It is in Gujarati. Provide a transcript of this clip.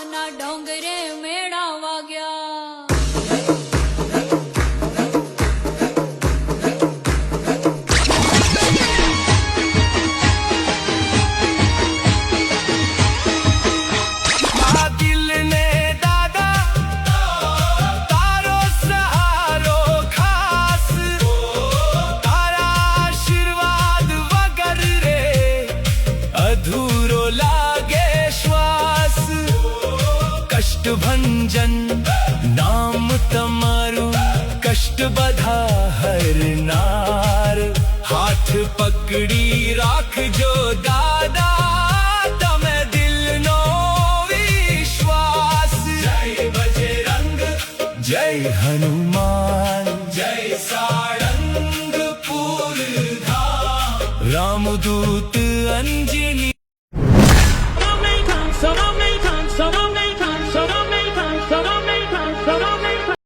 ના ડોંગરે મેળા વાગ્યા. ભંજન નામ તમારું કષ્ટ બધા હરનાર હાથ પકડી રાખજો દાદા